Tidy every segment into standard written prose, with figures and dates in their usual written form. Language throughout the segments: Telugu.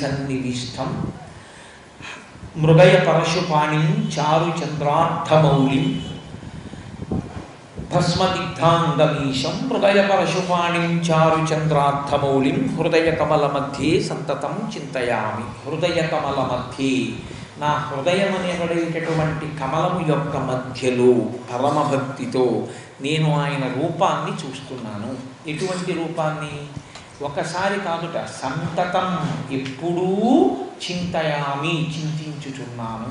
సన్నివిష్టం మృగయ పరశుపాణిం చారు చంద్రార్థమౌళిం భస్మదిగ్ధాంగమీశం హృదయ పరశుపాణిం చారు చంద్రార్థమౌళిం హృదయ కమల మధ్యే సంతతం చింతయామి. హృదయ కమల మధ్యే, నా హృదయం అనేబడేటటువంటి కమలము యొక్క మధ్యలో పరమభక్తితో నేను ఆయన రూపాన్ని చూస్తున్నాను. ఎటువంటి రూపాన్ని? ఒకసారి కాదుట, సంతతం ఎప్పుడూ చింతయామి, చింతించుచున్నాను.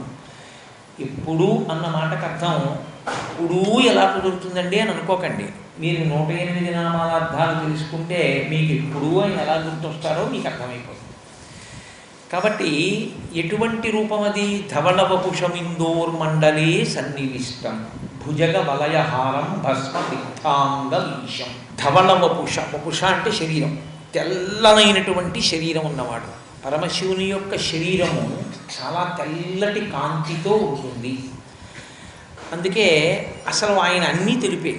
ఎప్పుడూ అన్న మాటకు అర్థం ఎప్పుడూ ఎలా కుదురుతుందండి అని అనుకోకండి. మీరు 108 నామాల అర్థాలు తెలుసుకుంటే మీకు ఎప్పుడూ ఆయన ఎలా గుర్తొస్తారో మీకు అర్థమైపోతుంది. కాబట్టి ఎటువంటి రూపం అది? ధవళవపుషమిందోర్మండలే సన్నివిష్టం భుజగ వలయహారం భస్మ దిగ్ధాంగమీశం. ధవళవపుష, వపుష అంటే శరీరం, తెల్లనైనటువంటి శరీరం ఉన్నవాడు. పరమశివుని యొక్క శరీరము చాలా తెల్లటి కాంతితో ఉంటుంది. అందుకే అసలు ఆయన అన్నీ తెలిపే.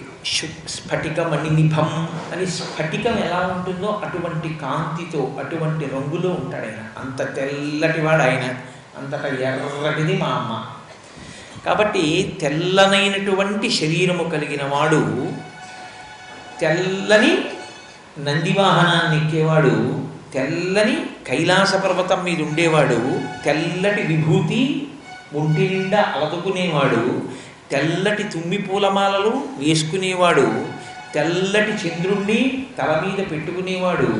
స్ఫటికమణినిభం అని, స్ఫటికం ఎలా ఉంటుందో అటువంటి కాంతితో అటువంటి రంగులో ఉంటాడు ఆయన. అంత తెల్లటివాడు ఆయన, అంతటా ఎర్రటిది మా అమ్మ. కాబట్టి తెల్లనైనటువంటి శరీరము కలిగిన వాడు, తెల్లని నందివాహనాన్ని ఎక్కేవాడు, తెల్లని కైలాస పర్వతం మీద ఉండేవాడు, తెల్లటి విభూతి ఒంటి నిండా అలదుకునేవాడు, తెల్లటి తుమ్మి పూలమాలలు వేసుకునేవాడు, తెల్లటి చంద్రుణ్ణి తల మీద పెట్టుకునేవాడు,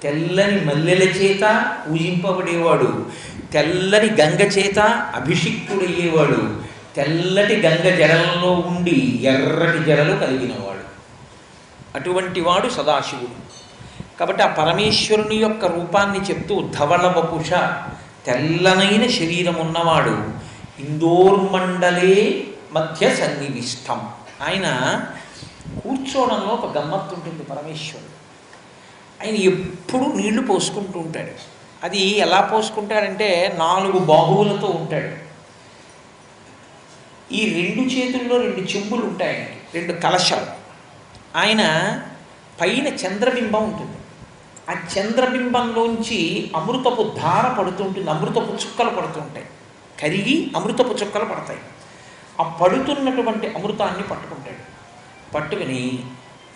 తెల్లని మల్లెల చేత పూజింపబడేవాడు, తెల్లని గంగ చేత అభిషిక్తుడయ్యేవాడు, తెల్లటి గంగ జడలలో ఉండి ఎర్రటి జడలు కలిగినవాడు. అటువంటి వాడు సదాశివుడు. కాబట్టి ఆ పరమేశ్వరుని యొక్క రూపాన్ని చెప్తూ ధవళవపుష, తెల్లనైన శరీరం ఉన్నవాడు, ఇందోర్మండలే మధ్య సన్నివిష్టం. ఆయన కూర్చోవడంలో ఒక గమ్మత్తు ఉంటుంది. పరమేశ్వరుడు ఆయన ఎప్పుడు నీళ్లు పోసుకుంటూ ఉంటాడు. అది ఎలా పోసుకుంటాడంటే 4 బాహువులతో ఉంటాడు. ఈ 2 చేతుల్లో 2 చెంబులు ఉంటాయండి, 2 కలశాలు. ఆయన పైన చంద్రబింబం ఉంటుంది. ఆ చంద్రబింబంలోంచి అమృతపు ధార పడుతుంటుంది, అమృతపు చుక్కలు పడుతుంటాయి, కరిగి అమృతపు చుక్కలు పడతాయి. ఆ పడుతున్నటువంటి అమృతాన్ని పట్టుకుంటాడు. పట్టుకుని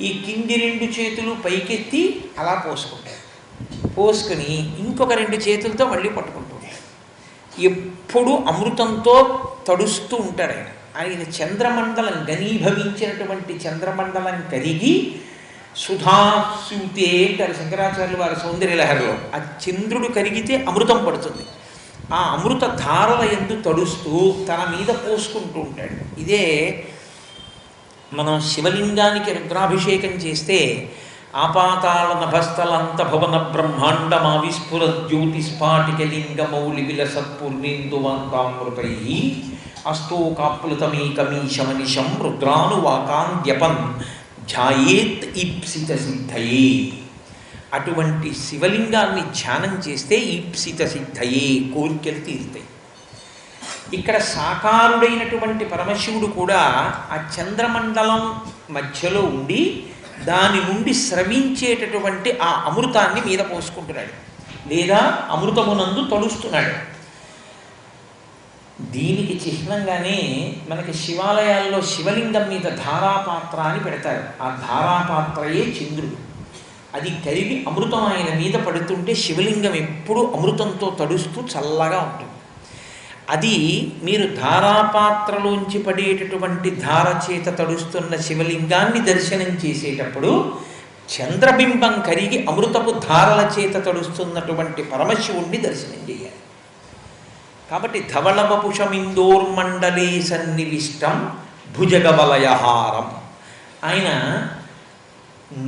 ఈ కింది 2 చేతులు పైకెత్తి అలా పోసుకుంటాడు. పోసుకుని ఇంకొక 2 చేతులతో మళ్ళీ పట్టుకుంటూ ఉంటాడు. ఎప్పుడు అమృతంతో తడుస్తూ ఉంటాడు ఆయన. ఆయన చంద్రమండలం, ఘనీభవించినటువంటి చంద్రమండలం కరిగి సుధాసూతే అంటారు శంకరాచార్యులు వారి సౌందర్యలహరిలో. ఆ చంద్రుడు కరిగితే అమృతం పడుతుంది. ఆ అమృత ధారల యందు తడుస్తూ తన మీద పోసుకుంటూ ఉంటాడు. ఇదే మనం శివలింగానికి రుద్రాభిషేకం చేస్తే ఆపాతాళ నభస్థలంత భవన బ్రహ్మాండమా విస్ఫుర జ్యోతిస్ఫాటిక లింగ మౌలి విలసత్పూర్ణిందువంతామృతై అస్తోకాప్లుతమేకమీశమనిశం రుద్రానువాకాంద్యపన్ ధ్యాయేత్ ఈప్సిత సిద్ధయే. అటువంటి శివలింగాన్ని ధ్యానం చేస్తే ఈప్సిత సిద్ధయే, కోరికలు తీరుతాయి. ఇక్కడ సాకారుడైనటువంటి పరమశివుడు కూడా ఆ చంద్రమండలం మధ్యలో ఉండి దాని నుండి స్రవించేటటువంటి ఆ అమృతాన్ని మీద పోసుకుంటున్నాడు, లేదా అమృతమునందు తడుస్తున్నాడు. దీనికి చిహ్నంగానే మనకి శివాలయాల్లో శివలింగం మీద ధారాపాత్ర అని పెడతారు. ఆ ధారాపాత్రయే చంద్రుడు. అది కరిగి అమృతం ఆయన మీద పడుతుంటే శివలింగం ఎప్పుడు అమృతంతో తడుస్తూ చల్లగా ఉంటుంది. అది మీరు ధారాపాత్రలోంచి పడేటటువంటి ధార చేత తడుస్తున్న శివలింగాన్ని దర్శనం చేసేటప్పుడు చంద్రబింబం కరిగి అమృతపు ధారల చేత తడుస్తున్నటువంటి పరమశివుణ్ణి దర్శనం చేయాలి. కాబట్టి ధవళవపుషమిందోర్మండలే సన్నివిష్టం భుజగవలయహారం. ఆయన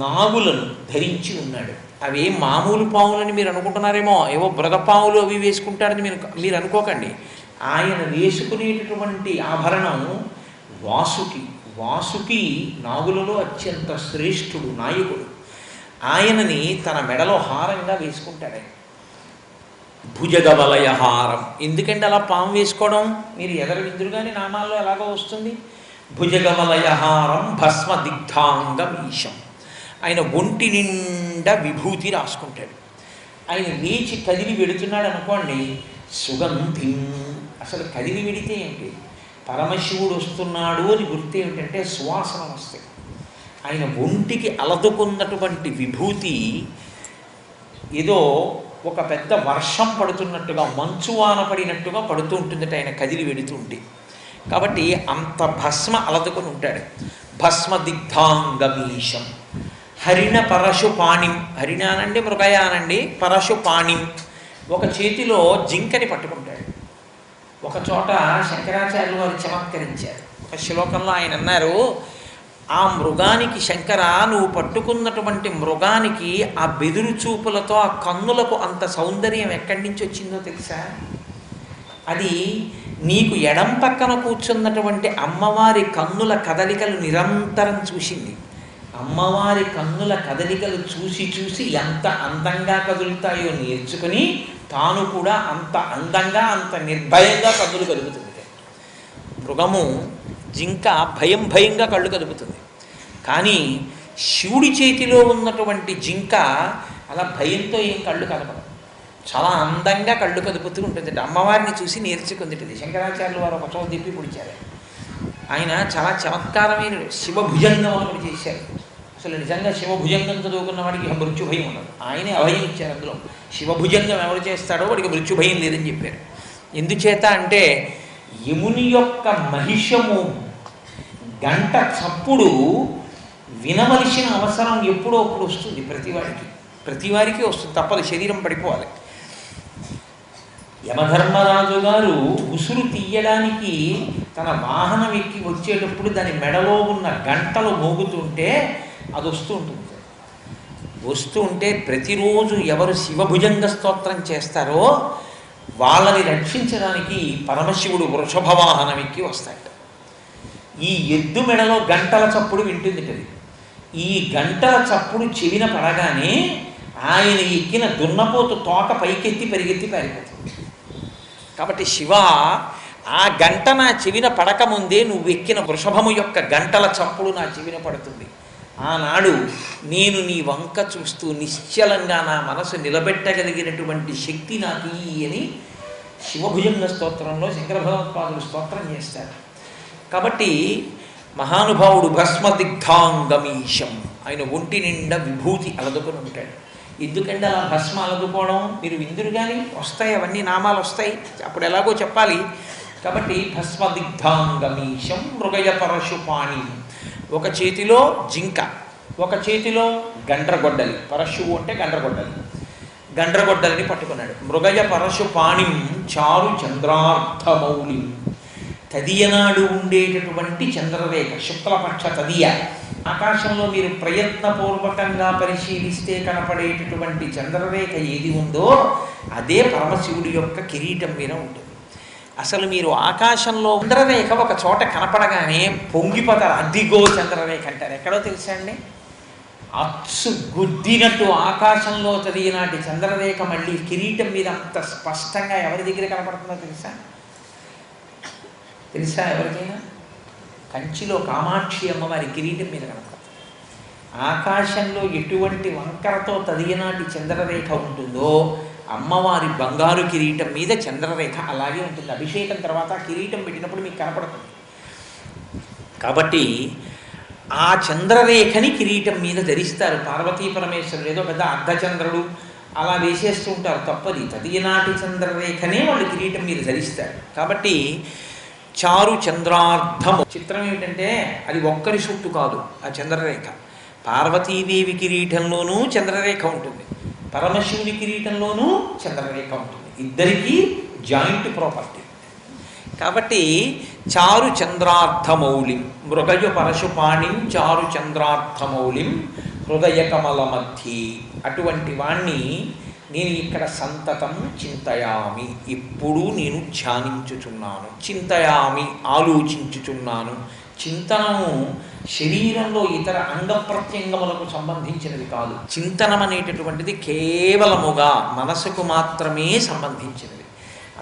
నాగులను ధరించి ఉన్నాడు. అవి మామూలు పావులని మీరు అనుకుంటున్నారేమో, ఏవో బృగపావులు అవి వేసుకుంటారని మీరు అనుకోకండి. ఆయన వేసుకునేటటువంటి ఆభరణం వాసుకి. వాసుకి నాగులలో అత్యంత శ్రేష్ఠుడు, నాయకుడు. ఆయనని తన మెడలో హారంగా వేసుకుంటాడు. భుజగవలయహారం. ఎందుకంటే అలా పాము వేసుకోవడం మీరు ఎదరవిందురుగానే నామాల్లో ఎలాగో వస్తుంది. భుజగవలయహారం భస్మ దిగ్ధాంగమీశం. ఆయన ఒంటి నిండా విభూతి రాసుకుంటాడు. ఆయన లేచి కదిలి వెడుతున్నాడు అనుకోండి, సుగంధిం. అసలు కదిలి వెడితే ఏంటి, పరమశివుడు వస్తున్నాడు అని గుర్తు ఏమిటంటే సువాసన వస్తాయి. ఆయన ఒంటికి అలదుకున్నటువంటి విభూతి ఏదో ఒక పెద్ద వర్షం పడుతున్నట్టుగా, మంచువాన పడినట్టుగా పడుతూ ఉంటుందట ఆయన కదిలి వెడుతుంటే. కాబట్టి అంత భస్మ అలదుకొని ఉంటాడు. భస్మ దిగ్ధాంగమీశం హరిణ పరశుపాణిం. హరిణ అనండి, మృగయ అనండి, పరశుపాణిం. ఒక చేతిలో జింకని పట్టుకుంటాడు. ఒక చోట శంకరాచార్యులు వారు చమత్కరించారు. ఒక శ్లోకంలో ఆయన అన్నారు, ఆ మృగానికి శంకర, నువ్వు పట్టుకున్నటువంటి మృగానికి ఆ బెదురు చూపులతో ఆ కన్నులకు అంత సౌందర్యం ఎక్కడి నుంచి వచ్చిందో తెలుసా? అది నీకు ఎడం పక్కన కూర్చున్నటువంటి అమ్మవారి కన్నుల కదలికలు నిరంతరం చూసింది. అమ్మవారి కన్నుల కదలికలు చూసి చూసి ఎంత అందంగా కదులుతాయో నేర్చుకుని తాను కూడా అంత అందంగా, అంత నిర్భయంగా కన్నులు కదులుతుంది. మృగము, జింక భయం భయంగా కళ్ళు కదుపుతుంది. కానీ శివుడి చేతిలో ఉన్నటువంటి జింక అలా భయంతో ఏం కళ్ళు కదపదు, చాలా అందంగా కళ్ళు కదుపుతూ ఉంటుంది. అమ్మవారిని చూసి నేర్చుకుంది. శంకరాచార్యులు వారు ఒక చోట దిప్పి పొడిచారు. ఆయన చాలా చమత్కారమైన శివభుజంగం ఒకటి చేశారు. అసలు నిజంగా శివభుజంగం చదువుకున్న వాడికి మృత్యు భయం ఉండదు. ఆయనే అభయం ఇచ్చారు. అందులో శివభుజంగం ఎవరు చేస్తాడో వాడికి మృత్యు భయం లేదని చెప్పారు. ఎందుచేత అంటే యముని యొక్క మహిషము గంట చప్పుడు వినవలసిన అవసరం ఎప్పుడో అప్పుడు వస్తుంది. ప్రతివారికి వస్తుంది, తప్పదు, శరీరం పడిపోవాలి. యమధర్మరాజు గారు ఉసురు తీయడానికి తన వాహనం ఎక్కి వచ్చేటప్పుడు దాని మెడలో ఉన్న గంటలు మోగుతుంటే అది వస్తూ ఉంటుంది. వస్తూ ఉంటే ప్రతిరోజు ఎవరు శివభుజంగ స్తోత్రం చేస్తారో వాళ్ళని రక్షించడానికి పరమశివుడు వృషభ వాహనం ఎక్కి వస్తాడు. ఈ ఎద్దు మెడలో గంటల చప్పుడు వింటుంది కదా. ఈ గంటల చప్పుడు చెవిన పడగానే ఆయన ఎక్కిన దున్నపోతు తోక పైకెత్తి పరిగెత్తి పారిపోతుంది. కాబట్టి శివ, ఆ గంట నా చెవిన పడకముందే నువ్వు ఎక్కిన వృషభము యొక్క గంటల చప్పుడు నా చెవిన పడుతుంది. ఆనాడు నేను నీ వంక చూస్తూ నిశ్చలంగా నా మనసు నిలబెట్టగలిగినటువంటి శక్తి నాకు అని శివభుజంగ స్తోత్రంలో శంకర భగవత్పాదులు స్తోత్రం చేస్తారు. కాబట్టి మహానుభావుడు భస్మదిగ్ధాంగమీశం, ఆయన ఒంటి నిండా విభూతి అలదుకొని ఉంటాడు. ఎందుకంటే అలా భస్మ అలదుకోవడం మీరు విందురు కానీ వస్తాయి, అవన్నీ నామాలు వస్తాయి, అప్పుడు ఎలాగో చెప్పాలి. కాబట్టి భస్మదిగ్ధాంగమీశం మృగయ పరశుపాణి. ఒక చేతిలో జింక, ఒక చేతిలో గండ్రగొడ్డలి. పరశువు అంటే గండ్రగొడ్డలి. గండ్రగొడ్డలిని పట్టుకున్నాడు. మృగయ పరశుపాణిం చారు చంద్రార్థమౌళిం. తదియనాడు ఉండేటటువంటి చంద్రరేఖ, శుక్లపక్ష తదియ. ఆకాశంలో మీరు ప్రయత్నపూర్వకంగా పరిశీలిస్తే కనపడేటటువంటి చంద్రరేఖ ఏది ఉందో అదే పరమశివుడి యొక్క కిరీటం మీద ఉంటుంది. అసలు మీరు ఆకాశంలో చంద్రరేఖ ఒక చోట కనపడగానే పొంగిపోతారు. అదిగో చంద్రరేఖ అంటారు. ఎక్కడో తెలుసా అండి? అచ్చు గుద్దినట్టు ఆకాశంలో చదివినాటి చంద్రరేఖ మళ్ళీ కిరీటం మీద అంత స్పష్టంగా ఎవరి దగ్గర కనపడుతుందో తెలుసా ఎవరికైనా? కంచిలో కామాక్షి అమ్మవారి కిరీటం మీద కనపడుతుంది. ఆకాశంలో ఎటువంటి వంకరతో తదిగినాటి చంద్రరేఖ ఉంటుందో అమ్మవారి బంగారు కిరీటం మీద చంద్రరేఖ అలాగే ఉంటుంది. అభిషేకం తర్వాత కిరీటం పెట్టినప్పుడు మీకు కనపడుతుంది. కాబట్టి ఆ చంద్రరేఖని కిరీటం మీద ధరిస్తారు పార్వతీ పరమేశ్వరుడు. ఏదో పెద్ద అర్ధచంద్రుడు అలా వేసేస్తూ ఉంటారు, తప్పది. తదినాటి చంద్రరేఖనే వాళ్ళు కిరీటం మీద ధరిస్తారు. కాబట్టి చారు చంద్రార్థము. చిత్రం ఏమిటంటే అది ఒక్కరి చుట్టూ కాదు ఆ చంద్రరేఖ. పార్వతీదేవి కిరీటంలోనూ చంద్రరేఖ ఉంటుంది, పరమశివుని కిరీటంలోనూ చంద్రరేఖ ఉంటుంది. ఇద్దరికీ జాయింట్ ప్రాపర్టీ. కాబట్టి చారు చంద్రార్థమౌళిం మృగయ పరశుపాణిం చారు చంద్రార్థమౌళిం హృదయ కమల మధ్యే. అటువంటి వాణ్ణి నేను ఇక్కడ సంతతం చింతయామి, ఎప్పుడూ నేను ధ్యానించుచున్నాను. చింతయామి, ఆలోచించుచున్నాను. చింతనము శరీరంలో ఇతర అంగ ప్రత్యంగములకు సంబంధించినది కాదు. చింతనం అనేటటువంటిది కేవలముగా మనసుకు మాత్రమే సంబంధించినది.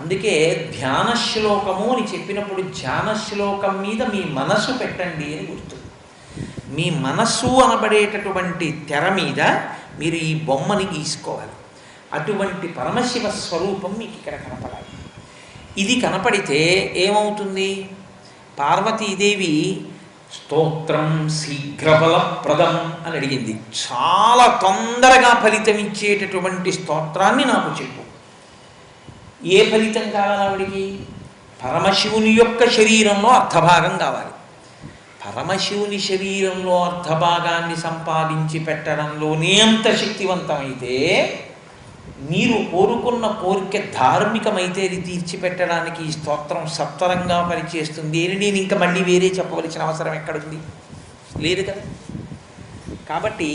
అందుకే ధ్యాన శ్లోకము అని చెప్పినప్పుడు ధ్యాన శ్లోకం మీద మీ మనసు పెట్టండి అని గుర్తు. మీ మనస్సు అనబడేటటువంటి తెర మీద మీరు ఈ బొమ్మని గీసుకోవాలి. అటువంటి పరమశివ స్వరూపం మీకు ఇక్కడ కనపడాలి. ఇది కనపడితే ఏమవుతుంది? పార్వతీదేవి స్తోత్రం శీఘ్రఫలప్రదం అని అడిగింది. చాలా తొందరగా ఫలితం ఇచ్చేటటువంటి స్తోత్రాన్ని నాకు చెప్పు. ఏ ఫలితం కావాలి ఆవిడికి? పరమశివుని యొక్క శరీరంలో అర్ధభాగం కావాలి. పరమశివుని శరీరంలో అర్ధభాగాన్ని సంపాదించి పెట్టడంలోనే అంత శక్తివంతమైతే, మీరు కోరుకున్న కోరిక ధార్మికమైతే అది తీర్చిపెట్టడానికి ఈ స్తోత్రం సత్వరంగా పనిచేస్తుంది అని నేను ఇంకా మళ్ళీ వేరే చెప్పవలసిన అవసరం ఎక్కడుంది? లేదు కదా. కాబట్టి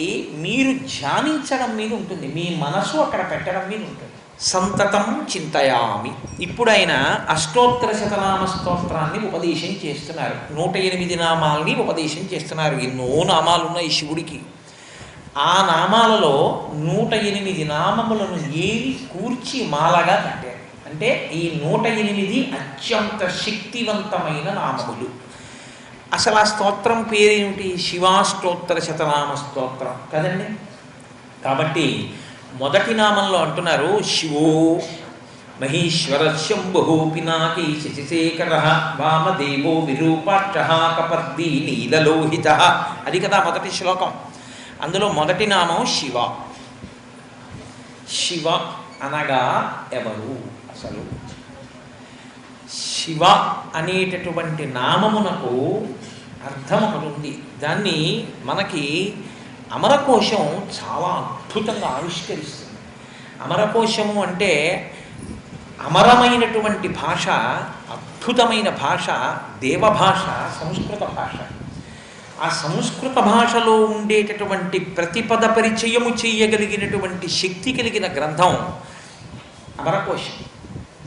మీరు ధ్యానించడం మీద ఉంటుంది, మీ మనసు అక్కడ పెట్టడం మీద ఉంటుంది. సంతతం చింతయామి. ఇప్పుడు ఆయన అష్టోత్తర శతనామ స్తోత్రాన్ని ఉపదేశం చేస్తున్నారు. 108 నామాల్ని ఉపదేశం చేస్తున్నారు. ఎన్నో నామాలు ఉన్నాయి శివుడికి. ఆ నామాలలో 108 నామములను ఏరి కూర్చి మాలగా కట్టారు. అంటే ఈ 108 అత్యంత శక్తివంతమైన నామములు. అసలు ఆ స్తోత్రం పేరేమిటి? శివాష్టోత్తర శతనామ స్తోత్రం కదండి. కాబట్టి మొదటి నామంలో అంటున్నారు, శివో మహేశ్వర శంభు పినాకీ శశిశేఖర వామదేవో విరూపాక్ష కపర్ది నీలలోహిత. అది కదా మొదటి శ్లోకం. అందులో మొదటి నామం శివ. శివ అనగా ఎవరు? అసలు శివ అనేటటువంటి నామమునకు అర్థం ఒకటి ఉంది. దాన్ని మనకి అమరకోశం చాలా అద్భుతంగా ఆవిష్కరిస్తుంది. అమరకోశము అంటే అమరమైనటువంటి భాష, అద్భుతమైన భాష, దేవభాష, సంస్కృత భాష. ఆ సంస్కృత భాషలో ఉండేటటువంటి ప్రతిపద పరిచయము చేయగలిగినటువంటి శక్తి కలిగిన గ్రంథం అమరకోశం.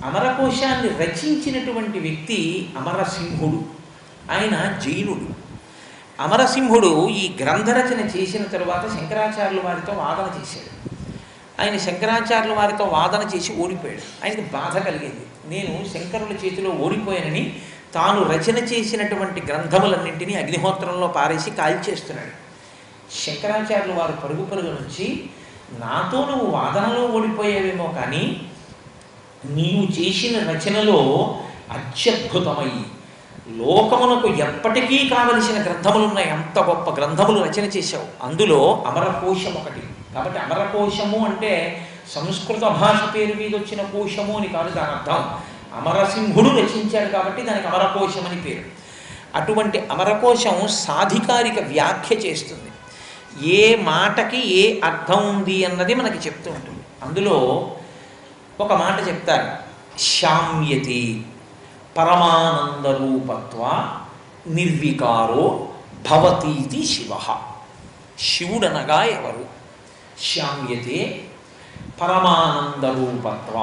అమరకోశాన్ని రచించినటువంటి వ్యక్తి అమరసింహుడు. ఆయన జైనుడు. అమరసింహుడు ఈ గ్రంథరచన చేసిన తరువాత శంకరాచార్యుల వారితో వాదన చేశాడు. ఆయన శంకరాచార్యుల వారితో వాదన చేసి ఓడిపోయాడు. ఆయనకు బాధ కలిగింది. నేను శంకరుల చేతిలో ఓడిపోయానని తాను రచన చేసినటువంటి గ్రంథములన్నింటినీ అగ్నిహోత్రంలో పారేసి కాల్చేస్తున్నాడు. శంకరాచార్యుల వారు పరుగు పరుగు నుంచి, నాతో నువ్వు వాదనలో ఓడిపోయావేమో కానీ నీవు చేసిన రచనలో అత్యద్భుతమై లోకమునకు ఎప్పటికీ కావలసిన గ్రంథములు ఉన్నాయి. అంత గొప్ప గ్రంథములు రచన చేశావు. అందులో అమరకోశం ఒకటి. కాబట్టి అమరకోశము అంటే సంస్కృత భాష పేరు మీద వచ్చిన కోశము అని కాదు దాని అర్థం. అమరసింహుడు రచించాడు కాబట్టి దానికి అమరకోశం అని పేరు. అటువంటి అమరకోశం సాధికారిక వ్యాఖ్య చేస్తుంది. ఏ మాటకి ఏ అర్థం ఉంది అన్నది మనకి చెప్తూ ఉంటుంది. అందులో ఒక మాట చెప్తారు, శామ్యతి పరమానందరూపత్వ నిర్వికారో భవతీతి శివ. శివుడనగా ఎవరు? శామ్యతే పరమానందరూపత్వ,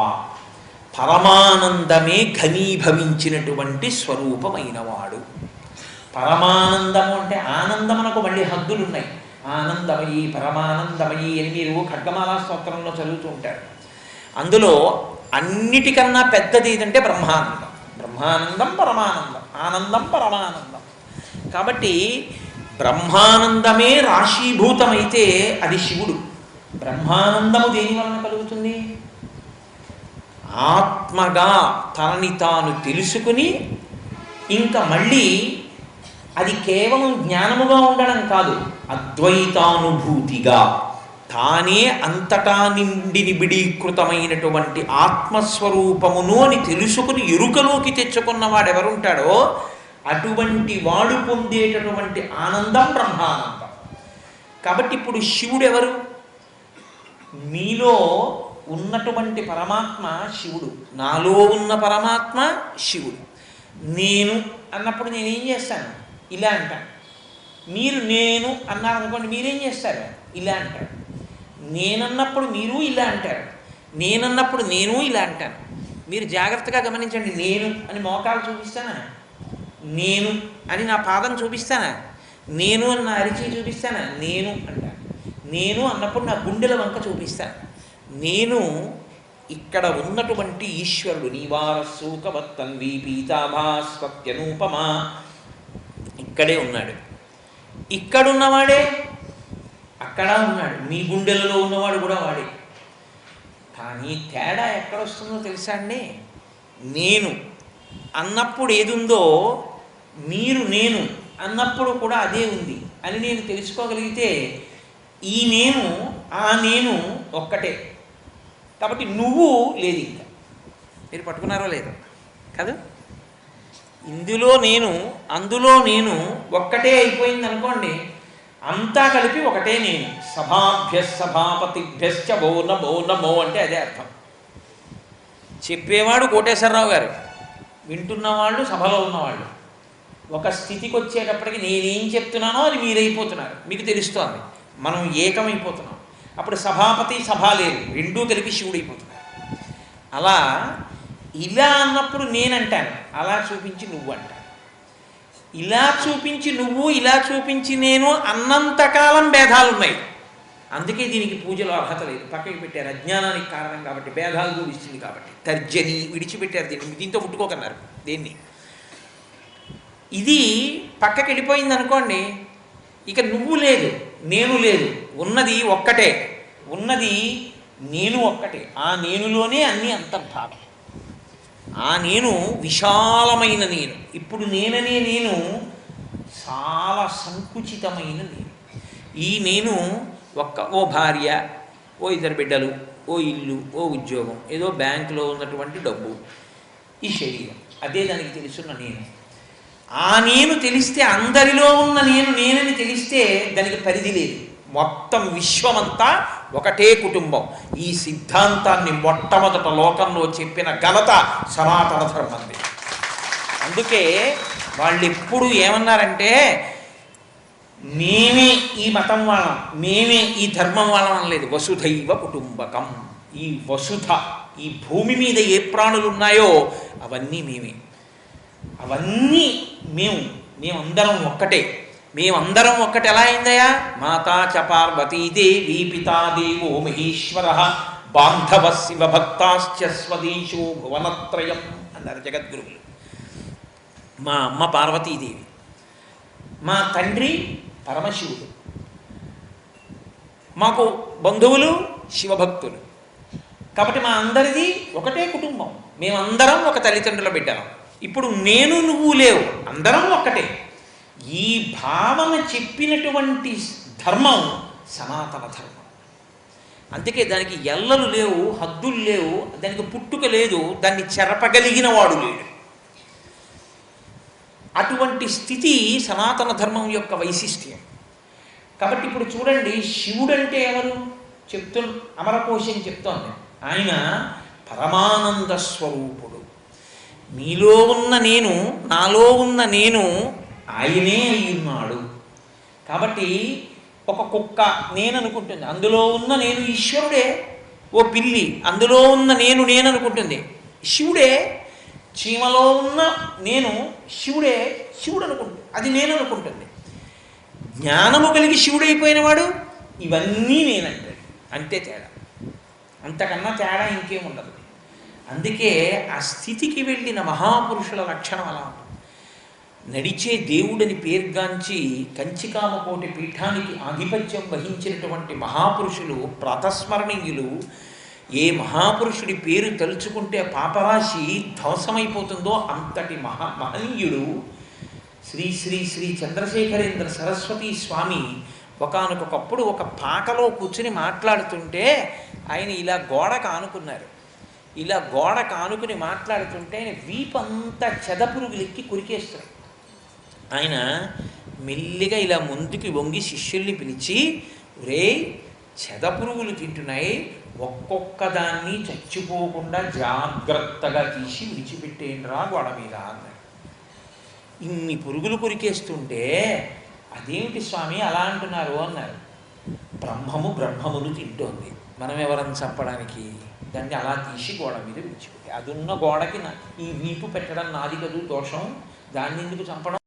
పరమానందమే ఘనీభవించినటువంటి స్వరూపమైనవాడు. పరమానందము అంటే ఆనందమునకు మళ్ళీ హద్దులున్నాయి. ఆనందమయి పరమానందమయి అని మీరు ఖడ్గమాలా స్తోత్రంలో చదువుతూ ఉంటారు. అందులో అన్నిటికన్నా పెద్దది ఏదంటే బ్రహ్మానందం. బ్రహ్మానందం పరమానందం, ఆనందం పరమానందం. కాబట్టి బ్రహ్మానందమే రాశీభూతమైతే అది శివుడు. బ్రహ్మానందము దేని వలన కలుగుతుంది? ఆత్మగా తనని తాను తెలుసుకుని, ఇంకా మళ్ళీ అది కేవలం జ్ఞానముగా ఉండడం కాదు, అద్వైతానుభూతిగా తానే అంతటా నిండి నిబిడీకృతమైనటువంటి ఆత్మస్వరూపమును అని తెలుసుకుని ఎరుకలోకి తెచ్చుకున్నవాడెవరుంటాడో అటువంటి వాడు పొందేటటువంటి ఆనందం బ్రహ్మానందం. కాబట్టి ఇప్పుడు శివుడు ఎవరు? మీలో ఉన్నటువంటి పరమాత్మ శివుడు, నాలో ఉన్న పరమాత్మ శివుడు. నేను అన్నప్పుడు నేనేం చేస్తాను? ఇలా అంటాను. మీరు నేను అన్నారనుకోండి, మీరేం చేస్తారు? ఇలా అంటారు. నేనన్నప్పుడు మీరు ఇలా అంటారు. నేనన్నప్పుడు నేను ఇలా అంటాను. మీరు జాగ్రత్తగా గమనించండి. నేను అని మోకాలు చూపిస్తానా? నేను అని నా పాదం చూపిస్తానా? నేను అని నా అరిచి చూపిస్తానా? నేను అంటాను. నేను అన్నప్పుడు నా గుండెల వంక చూపిస్తాను. నేను ఇక్కడ ఉన్నటువంటి ఈశ్వరుడు, నీవారసూకవత్తన్వి పీతాభాస్వత్యనూపమా, ఇక్కడే ఉన్నాడు. ఇక్కడున్నవాడే అక్కడ ఉన్నాడు. మీ గుండెలలో ఉన్నవాడు కూడా వాడే. కానీ తేడా ఎక్కడొస్తుందో తెలుసా అండి? నేను అన్నప్పుడు ఏది ఉందో మీరు నేను అన్నప్పుడు కూడా అదే ఉంది అని నేను తెలుసుకోగలిగితే ఈ నేను ఆ నేను ఒక్కటే. కాబట్టి నువ్వు లేదు, ఇంకా మీరు పట్టుకున్నారో లేదో కాదు. ఇందులో నేను అందులో నేను ఒక్కటే అయిపోయింది అనుకోండి, అంతా కలిపి ఒకటే నేను. సభాభ్య సభాపతిభ్యశ్చ భో నమో నమో అంటే అదే అర్థం. చెప్పేవాడు కోటేశ్వరరావు గారు, వింటున్నవాళ్ళు సభలో ఉన్నవాళ్ళు. ఒక స్థితికి వచ్చేటప్పటికి నేనేం చెప్తున్నానో అది మీరైపోతున్నారు, మీకు తెలుస్తోంది, మనం ఏకమైపోతున్నాం. అప్పుడు సభాపతి సభ లేదు, రెండూ కలిపి శివుడైపోతున్నారు. అలా ఇలా అన్నప్పుడు నేనంటాను, అలా చూపించి నువ్వు అంటాను. ఇలా చూపించి నువ్వు, ఇలా చూపించి నేను అన్నంతకాలం భేదాలు ఉన్నాయి. అందుకే దీనికి పూజలో అర్హత లేదు, పక్కకి పెట్టారు. అజ్ఞానానికి కారణం కాబట్టి, భేదాలు చూపిస్తుంది కాబట్టి. తర్జని విడిచిపెట్టారు, దీంతో ముట్టుకోకన్నారు దేన్ని. ఇది పక్కకి వెళ్ళిపోయింది అనుకోండి, ఇక నువ్వు లేదు నేను లేదు, ఉన్నది ఒక్కటే. ఉన్నది నేను ఒక్కటే. ఆ నేనులోనే అన్ని అంతర్భాగం. ఆ నేను విశాలమైన నేను. ఇప్పుడు నేననే నేను చాలా సంకుచితమైన నేను. ఈ నేను ఓ భార్య, ఓ ఇద్దరు బిడ్డలు, ఓ ఇల్లు, ఓ ఉద్యోగం, ఏదో బ్యాంకులో ఉన్నటువంటి డబ్బు, ఈ శరీరం, అదే దానికి తెలుసున్న నేను. ఆ నేను తెలిస్తే, అందరిలో ఉన్న నేను నేనని తెలిస్తే దానికి పరిధి లేదు. మొత్తం విశ్వమంతా ఒకటే కుటుంబం. ఈ సిద్ధాంతాన్ని మొట్టమొదట లోకంలో చెప్పిన ఘనత సనాతన ధర్మంది. అందుకే వాళ్ళు ఎప్పుడు ఏమన్నారంటే, మేమే ఈ మతం వాళ్ళం, మేమే ఈ ధర్మం వాళ్ళం అనలేదు. వసుధైవ కుటుంబకం. ఈ వసుధ, ఈ భూమి మీద ఏ ప్రాణులు ఉన్నాయో అవన్నీ మేమే, అవన్నీ మేమందరం ఒక్కటే. మేమందరం ఒక్కటి ఎలా అయిందయా? మాతా చ పార్వతీదేవి, పితా దేవో మహేశ్వర, బాంధవ శివ భక్తాశ్చ స్వదేశో భువనత్రయం అన్నారు జగద్గురువులు. మా అమ్మ పార్వతీదేవి, మా తండ్రి పరమశివుడు, మాకు బంధువులు శివభక్తులు. కాబట్టి మా అందరిది ఒకటే కుటుంబం, మేమందరం ఒక తల్లిదండ్రుల బిడ్డలం. ఇప్పుడు నేను నువ్వు లేవు, అందరం ఒక్కటే. ఈ భావన చెప్పినటువంటి ధర్మం సనాతన ధర్మం. అందుకే దానికి ఎల్లలు లేవు, హద్దులు లేవు, దానికి పుట్టుక లేదు, దాన్ని చెరపగలిగిన వాడు లేడు. అటువంటి స్థితి సనాతన ధర్మం యొక్క వైశిష్ట్యం. కాబట్టి ఇప్పుడు చూడండి, శివుడంటే ఎవరు అమరకోశం చెప్తోంది. ఆయన పరమానంద స్వరూపుడు. నీలో ఉన్న నేను, నాలో ఉన్న నేను ఆయనే అయ్యున్నాడు. కాబట్టి ఒక కుక్క నేను అనుకుంటుంది, అందులో ఉన్న నేను ఈశ్వరుడే. ఓ పిల్లి, అందులో ఉన్న నేను అనుకుంటుంది, శివుడే. చీమలో ఉన్న నేను శివుడే, శివుడు అనుకుంటుంది, అది నేను అనుకుంటుంది. జ్ఞానము కలిగి శివుడైపోయినవాడు ఇవన్నీ నేనంటాడు. అంతే తేడా, అంతకన్నా తేడా ఇంకేముండదు. అందుకే ఆ స్థితికి వెళ్ళిన మహాపురుషుల లక్షణం అలా ఉంటుంది. నడిచే దేవుడని పేర్గాంచి కంచికామకోటి పీఠానికి ఆధిపత్యం వహించినటువంటి మహాపురుషులు ప్రాతస్మరణీయులు. ఏ మహాపురుషుడి పేరు తలుచుకుంటే పాపరాశి ధ్వంసమైపోతుందో అంతటి మహనీయుడు శ్రీ శ్రీ శ్రీ చంద్రశేఖరేంద్ర సరస్వతి స్వామి. ఒకానొకప్పుడు ఒక పాకలో కూర్చుని మాట్లాడుతుంటే ఆయన ఇలా గోడకు ఆనుకున్నారు. ఇలా గోడకు ఆనుకుని మాట్లాడుతుంటే ఆయన వీపంతా చెదపురుగులెక్కి కురికేస్తారు. ఆయన మెల్లిగా ఇలా ముందుకి వంగి శిష్యుల్ని పిలిచి, రే చెదపురుగులు తింటున్నాయి, ఒక్కొక్క దాన్ని చచ్చిపోకుండా జాగ్రత్తగా తీసి విడిచిపెట్టేయండిరా గోడ మీద అన్నాడు. ఇన్ని పురుగులు కొరికేస్తుంటే అదేమిటి స్వామి అలా అంటున్నారు అన్నారు. బ్రహ్మమును తింటోంది, మనం ఎవరని చంపడానికి దాన్ని అలా తీసి గోడ మీద విడిచిపెట్టి, అది ఉన్న గోడకి ఈ వీపు పెట్టడం నాది కదూ దోషం, దాన్ని ఎందుకు చంపడం